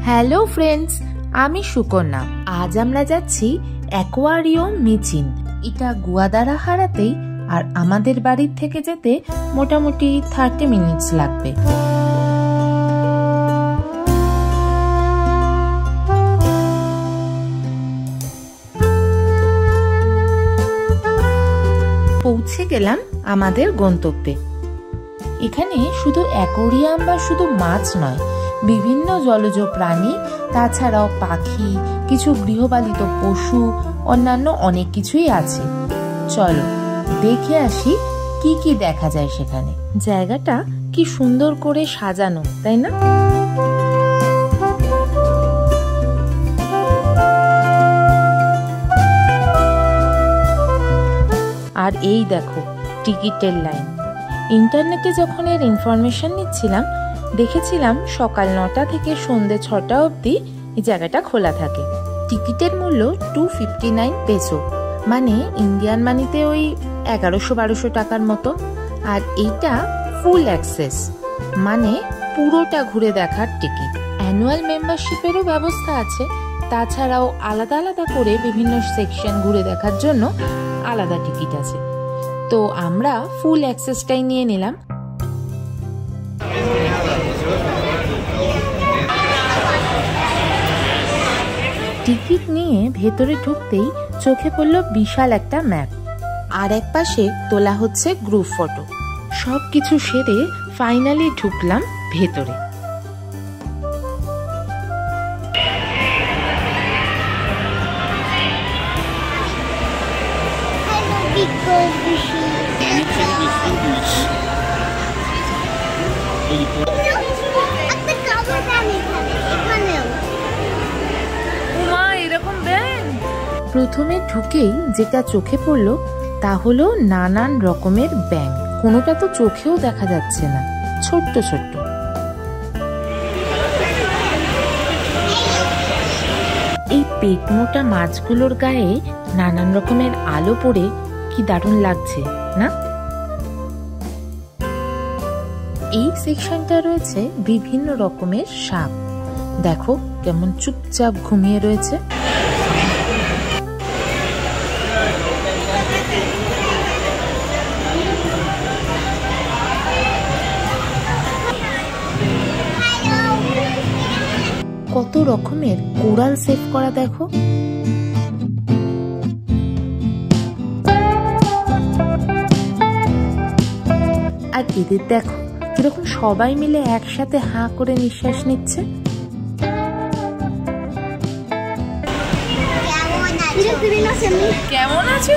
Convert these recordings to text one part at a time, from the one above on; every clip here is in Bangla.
হ্যালো ফ্রেন্ডস, আমি সুকন্যা। আজ আমরা যাচ্ছি অ্যাকোয়ারিয়াম মিচিন। এটা গুয়াদারাহারাতেই, আর আমাদের বাড়ির থেকে যেতে মোটামুটি 30 মিনিটস লাগবে। পৌঁছে গেলাম আমাদের গন্তব্যে। এখানে শুধু অ্যাকোয়ারিয়াম বা শুধু মাছ নয়, বিভিন্ন জলজ প্রাণী, তাছাড়াও পাখি, কিছু গৃহপালিত পশু, অন্যান্য অনেক কিছুই আছে। চলো দেখে আসি কি কি দেখা যায় সেখানে। জায়গাটা কি সুন্দর করে সাজানো, তাই না? আর এই দেখো টিকিটের লাইন। ইন্টারনেটে যখন এর ইনফরমেশন নিচ্ছিলাম, দেখেছিলাম সকাল 9টা থেকে সন্ধ্যে 6টা অবধি এই জায়গাটা খোলা থাকে। টিকিটের মূল্য 259 পেসো, মানে ইন্ডিয়ান মানিতে ওই 1100-1200 টাকার মতো। আর এইটা ফুল অ্যাক্সেস, মানে পুরোটা ঘুরে দেখার টিকিট। অ্যানুয়াল মেম্বারশিপেরও ব্যবস্থা আছে, তাছাড়াও আলাদা আলাদা করে বিভিন্ন সেকশন ঘুরে দেখার জন্য আলাদা টিকিট আছে। তো আমরা ফুল অ্যাক্সেসটাই নিয়ে নিলাম। টিকিট নিয়ে ভেতরে ঢুকতেই চোখে পড়ল বিশাল একটা ম্যাপ, আর এক পাশে তোলা হচ্ছে গ্রুপ ফটো। সবকিছু সেরে ফাইনালি ঢুকলাম ভেতরে। প্রথমে ঢুকেই যেটা চোখে পড়লো তা হলো নানান রকমের ব্যাঙ। কোনোটা তো চোখেও দেখা যাচ্ছে না, ছোট্ট ছোট্ট। এই পেট মোটা মাছগুলোর গায়ে নানান রকমের আলো পড়ে কি দারুণ লাগছে না? এই সেকশনটা রয়েছে বিভিন্ন রকমের সাপ। দেখো কেমন চুপচাপ ঘুমিয়ে রয়েছে। কত রকমের কোরাল সেভ করা দেখো। আর এদের দেখো কিরকম সবাই মিলে একসাথে হাঁ করে নিঃশ্বাস নিচ্ছে। কেমন আছো?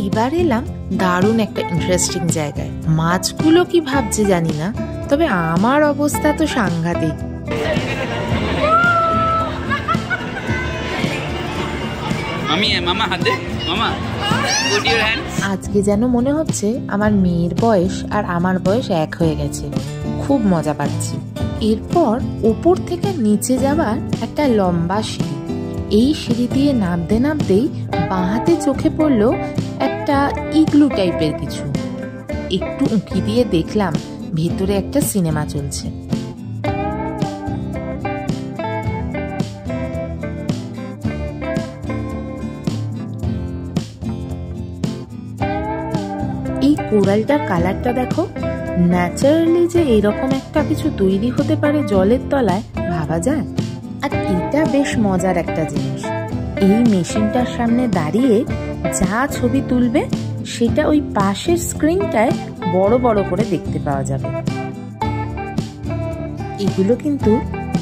এবার এলাম দারুণ একটা ইন্টারেস্টিং জায়গায়। মাছগুলো কি ভাবছে জানি না, তবে আমার অবস্থা তো সাংঘাতিক। আজকে যেন মনে হচ্ছে আমার মেয়ের বয়স আর আমার বয়স এক হয়ে গেছে। খুব মজা পাচ্ছি। এরপর ওপর থেকে নিচে যাবার একটা লম্বা সিঁড়ি। এই সিঁড়ি দিয়ে নামতে নামতেই বাঁহাতে চোখে পড়লো একটা ইগলু টাইপের কিছু। একটু উঁকি দিয়ে দেখলাম ভেতরে একটা সিনেমা চলছে। এই কোরালটার কালারটা দেখো। ন্যাচারালি যে এরকম একটা কিছু তৈরি হতে পারে জলের তলায়, ভাবা যায়। আর এটা বেশ মজার একটা জিনিস। এই মেশিনটার সামনে দাঁড়িয়ে যা ছবি তুলবে সেটা ওই পাশের স্ক্রিনটায় বড় বড় করে দেখতে পাওয়া যাবে। এগুলো কিন্তু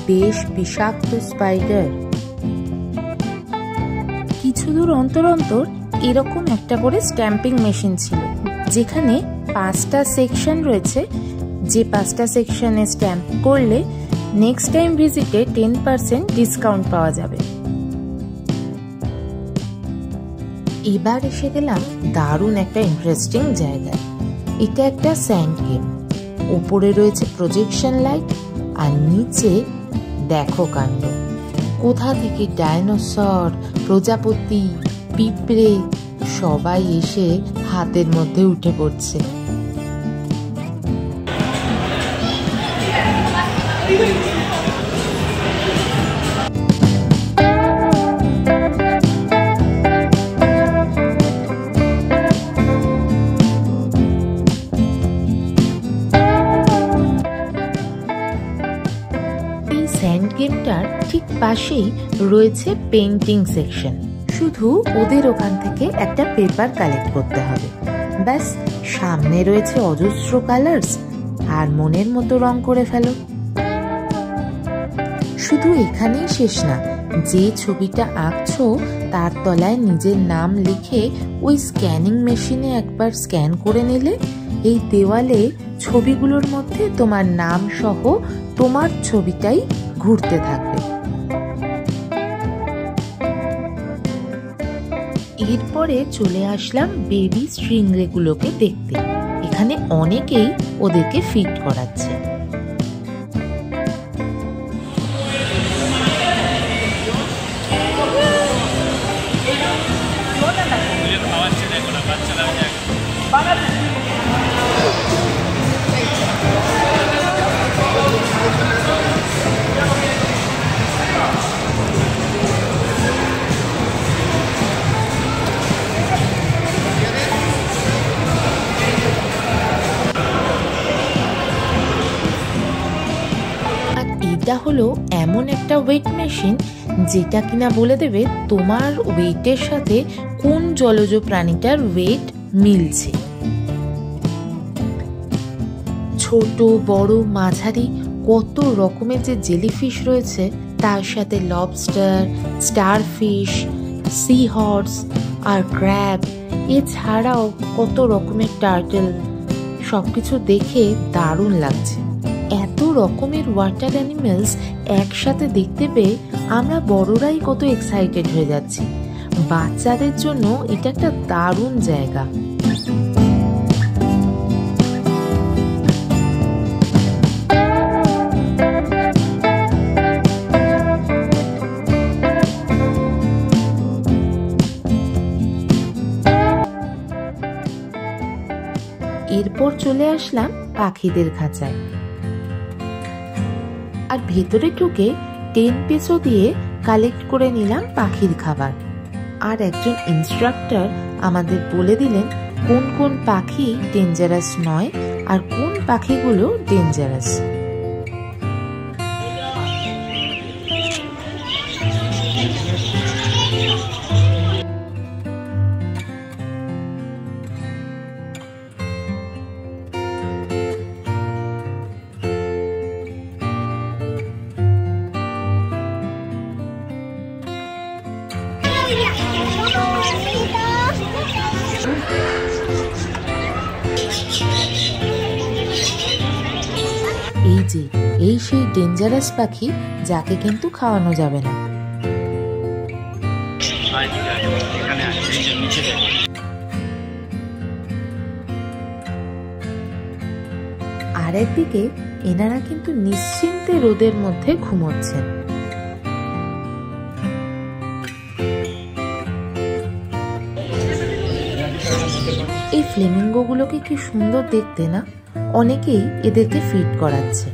বেশ বিষাক্ত স্পাইডার। কিছু দূর অন্তর অন্তর এরকম একটা করে স্ট্যাম্পিং মেশিন ছিল, যেখানে 5টা সেকশন রয়েছে। যে 5টা সেকশনে স্ট্যাম্প করলে নেক্সট টাইম ভিজিটে 10% ডিসকাউন্ট পাওয়া যাবে। এবার এসে গেলাম দারুণ একটা ইন্টারেস্টিং জায়গায়। এটা একটা স্যান্ড গেম। উপরে রয়েছে প্রজেকশন লাইট, আর নিচে দেখো কাণ্ড, কোথা থেকে ডাইনোসর, প্রজাপতি, পিঁপড়ে সবাই এসে হাতের মধ্যে উঠে পড়ছে। স্যান্ড গেমটার ঠিক পাশেই রয়েছে পেইন্টিং সেকশন। শুধু ওদের ওখান থেকে একটা পেপার কালেক্ট করতে হবে, ব্যাস সামনে রয়েছে অজস্র কালার্স, আর মনের মতো রং করে ফেলো। শুধু এখানেই শেষ না, যে ছবিটা আঁকছো তার তলায় নিজের নাম লিখে ওই স্ক্যানিং মেশিনে একবার স্ক্যান করে নিলে এই দেওয়ালে ছবিগুলোর মধ্যে তোমার নাম সহ তোমার ছবিটাই ঘুরতে থাকবে। এরপরে চলে আসলাম বেবি স্ট্রিংরেগুলোকে দেখতে। এখানে অনেকেই ওদেরকে ফিট করাচ্ছে। এটা হলো এমন একটা ওয়েট মেশিন যেটা কিনা বলে দেবে তোমার ওয়েটের সাথে কোন জলজ প্রাণীটার ওয়েট মিলছে। ছোট বড় মাঝারি কত রকমের যে জেলিফিশ রয়েছে, তার সাথে লবস্টার, স্টারফিশ, সি হর্স আর ক্র্যাব, এছাড়াও কত রকমের টার্টল, সবকিছু দেখে দারুণ লাগছে। এত রকমের ওয়াটার অ্যানিমেলস একসাথে দেখতে পেয়ে আমরা বড়রাই কত এক্সাইটেড হয়ে যাচ্ছি। বাচ্চাদের জন্য এটা একটা দারুণ জায়গা। এরপর চলে আসলাম পাখিদের খাঁচায়, আর ভেতরে ঢুকে 10 পেসো দিয়ে কালেক্ট করে নিলাম পাখির খাবার। আর একজন ইনস্ট্রাক্টর আমাদের বলে দিলেন কোন কোন পাখি ডেঞ্জারাস নয় আর কোন পাখিগুলো ডেঞ্জারাস। এই সেই ডেঞ্জারাস পাখি যাকে কিন্তু খাওয়ানো যাবে না। আর একদিকে এনারা কিন্তু নিশ্চিন্তে রোদের মধ্যে ঘুমোচ্ছেন। এই ফ্লেমিঙ্গো গুলোকে কি সুন্দর দেখতে না? অনেকেই এদেরকে ফিড করাচ্ছে।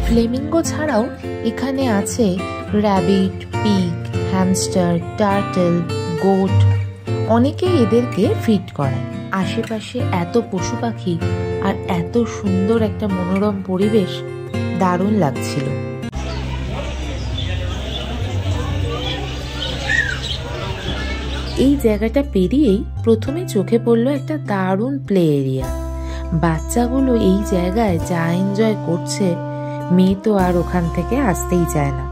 ফ্লেমিঙ্গো ছাড়াও এখানে আছে rabbit, pig, hamster, turtle, goat. অনেকেই এদেরকে ফিড করায়। আশেপাশে এত পশু পাখি আর এত সুন্দর একটা মনোরম পরিবেশ, দারুণ লাগছিল। এই জায়গাটা পেরিয়েই প্রথমে চোখে পড়লো একটা দারুণ প্লে এরিয়া। বাচ্চাগুলো এই জায়গায় যা এনজয় করছে, মেয়ে তো আর ওখান থেকে আসতেই চায় না।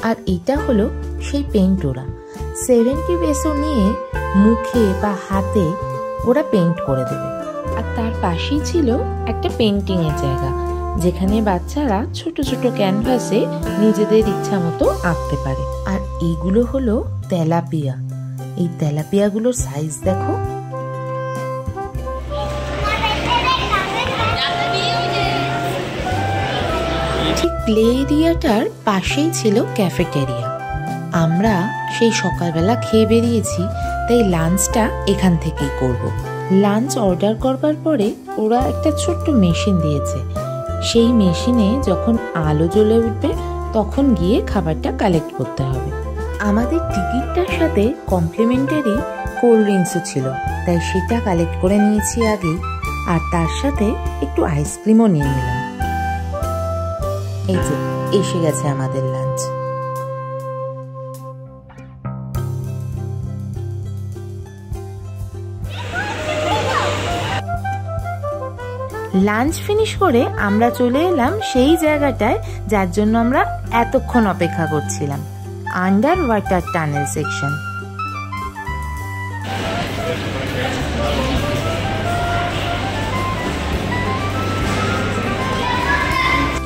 আর এটা হলো সেই পেন্টোরা, 70 পেসো নিয়ে মুখে বা হাতে ওরা পেইন্ট করে দেবে। আর তার পাশেই ছিল একটা পেইন্টিং এর জায়গা, যেখানে বাচ্চারা ছোট ছোট ক্যানভাসে নিজেদের ইচ্ছা মতো আঁকতে পারে। আর এইগুলো হলো তেলাপিয়া। এই তেলাপিয়াগুলোর সাইজ দেখো। ঠিক প্লে এরিয়াটার পাশেই ছিল ক্যাফেটেরিয়া। আমরা সেই সকালবেলা খেয়ে বেরিয়েছি, তাই লাঞ্চটা এখান থেকেই করব। লাঞ্চ অর্ডার করবার পরে ওরা একটা ছোট্ট মেশিন দিয়েছে। সেই মেশিনে যখন আলো জ্বলে উঠবে তখন গিয়ে খাবারটা কালেক্ট করতে হবে। আমাদের টিকিটটার সাথে কমপ্লিমেন্টারি কোল্ড ড্রিঙ্কসও ছিল, তাই সেটা কালেক্ট করে নিয়েছি আগেই। আর তার সাথে একটু আইসক্রিমও নিয়ে নিলাম। এই যে এসে গেছে আমাদের লাঞ্চ। লাঞ্চ ফিনিশ করে আমরা চলে এলাম সেই জায়গাটায় যার জন্য আমরা এতক্ষণ অপেক্ষা করছিলাম, আন্ডার ওয়াটার টানেল সেকশন।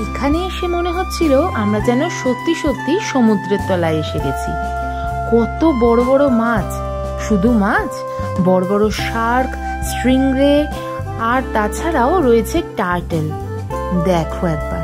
এখানে এসে মনে হচ্ছিল আমরা যেন সত্যি সত্যি সমুদ্রের তলায় এসে গেছি। কত বড় বড় মাছ, শুধু মাছ, বড় বড় শার্ক, স্ট্রিংরে, আর তাছাড়াও রয়েছে টার্টেল। দেখো একবার।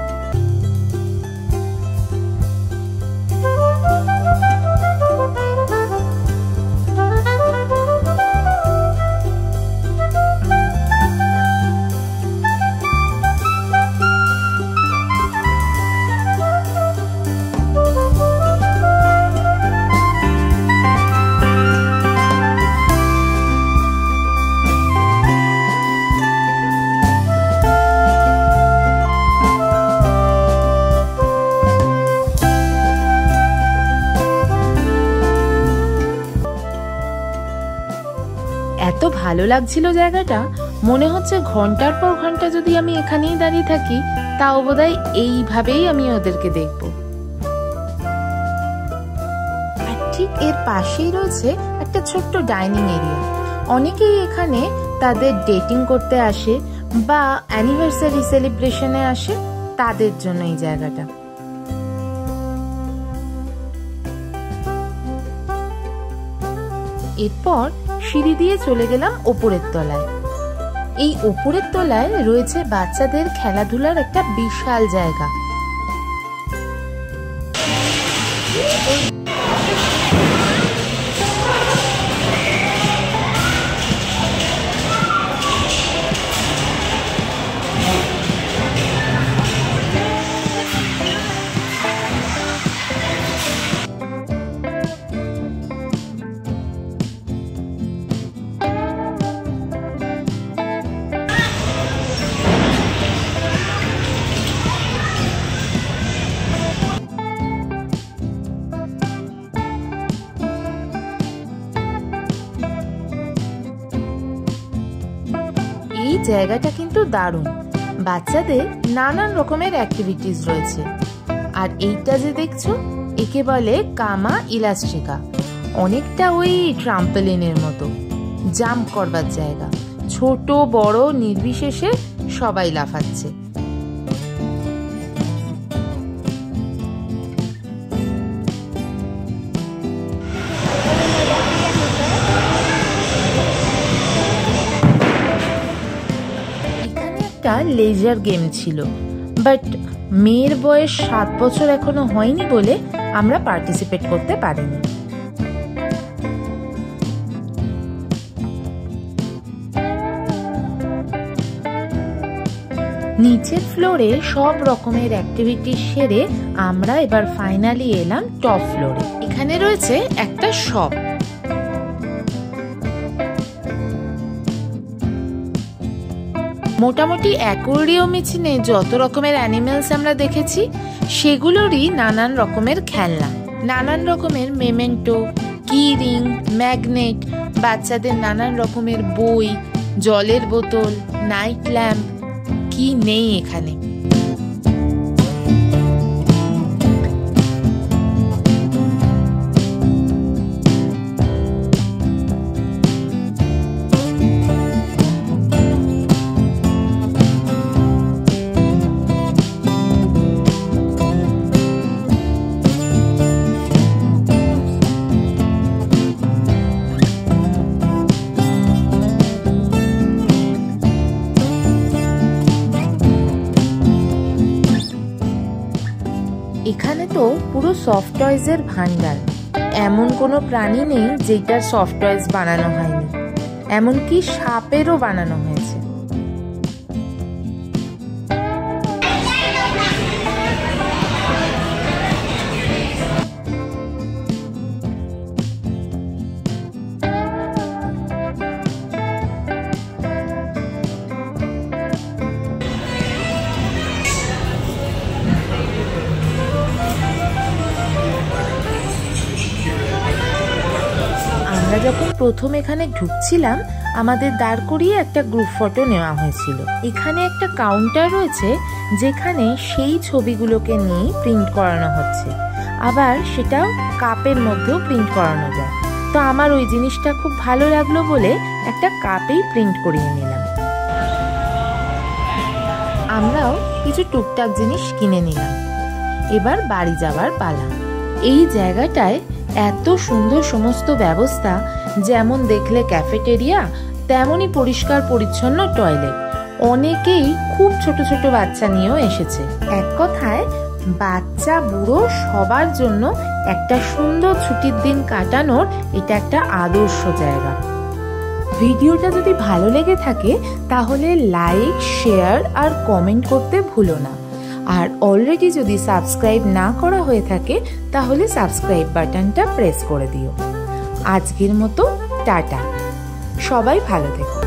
এত ভালো লাগছিল জায়গাটা, মনে হচ্ছে ঘন্টার পর ঘন্টা যদি আমি এখানেই দাঁড়িয়ে থাকি তাও বোধহয় এইভাবেই আমি ওদেরকে দেখব। আর ঠিক এর পাশেই রয়েছে একটা ছোট্ট ডাইনিং এরিয়া। অনেকেই এখানে তাদের ডেটিং করতে আসে বা অ্যানিভার্সারি সেলিব্রেশনে আসে, তাদের জন্য এই জায়গাটা। এরপর সিঁড়ি দিয়ে চলে গেলাম ওপরের তলায়। এই ওপরের তলায় রয়েছে বাচ্চাদের খেলাধুলার একটা বিশাল জায়গা। এই জায়গাটা কিন্তু দারুণ, বাচ্চাদের নানান রকমের অ্যাক্টিভিটিস রয়েছে। আর এইটা যে দেখছো, একে বলে কামা ইলাস্ট্রিকা। অনেকটা ওই ট্রাম্পলিনের মতো, জাম্প করবার জায়গা। ছোট বড় নির্বিশেষে সবাই লাফাচ্ছে। লেজার গেম ছিল, বাট মেয়ের বয়স 7 বছর এখনো হয়নি বলে আমরা পার্টিসিপেট করতে পারিনি। নিচের ফ্লোরে সব রকমের অ্যাক্টিভিটি সেরে আমরা এবার ফাইনালি এলাম টপ ফ্লোরে। এখানে রয়েছে একটা শপ। মোটামুটি অ্যাকোয়ারিয়ামে চিনে যত রকমের অ্যানিমেলস আমরা দেখেছি সেগুলোরই নানান রকমের খেলনা, নানান রকমের মেমেন্টো, কি রিং, ম্যাগনেট, বাচ্চাদের নানান রকমের বই, জলের বোতল, নাইট ল্যাম্প, কি নেই এখানে। এখানে তো পুরো সফট টয়েজের ভান্ডার। এমন কোনো প্রাণী নেই যেটার সফট টয়েজ বানানো হয়নি, এমনকি সাপেরও বানানো হয়েছে। আমরা যখন প্রথম এখানে ঢুকছিলাম আমাদের দাঁড় করিয়ে একটা গ্রুপ ফটো নেওয়া হয়েছিল। এখানে একটা কাউন্টার রয়েছে যেখানে সেই ছবিগুলোকে নিয়ে প্রিন্ট করানো হচ্ছে, আবার সেটা কাপের মধ্যেও প্রিন্ট করানো যায়। তো আমার ওই জিনিসটা খুব ভালো লাগলো বলে একটা কাপেই প্রিন্ট করিয়ে নিলাম। আমরাও কিছু টুকটাক জিনিস কিনে নিলাম। এবার বাড়ি যাবার পালা। এই জায়গাটায় এত সুন্দর সমস্ত ব্যবস্থা, যেমন দেখলে ক্যাফেটেরিয়া, তেমনই পরিষ্কার পরিচ্ছন্ন টয়লেট। অনেকেই খুব ছোট ছোট বাচ্চা নিয়েও এসেছে। এক কথায় বাচ্চা বুড়ো সবার জন্য একটা সুন্দর ছুটির দিন কাটানোর এটা একটা আদর্শ জায়গা। ভিডিওটা যদি ভালো লেগে থাকে তাহলে লাইক, শেয়ার আর কমেন্ট করতে ভুলো না। আর অলরেডি যদি সাবস্ক্রাইব না করা হয়ে থাকে তাহলে সাবস্ক্রাইব বাটনটা প্রেস করে দিও। আজকের মতো টাটা, সবাই ভালো থেকো।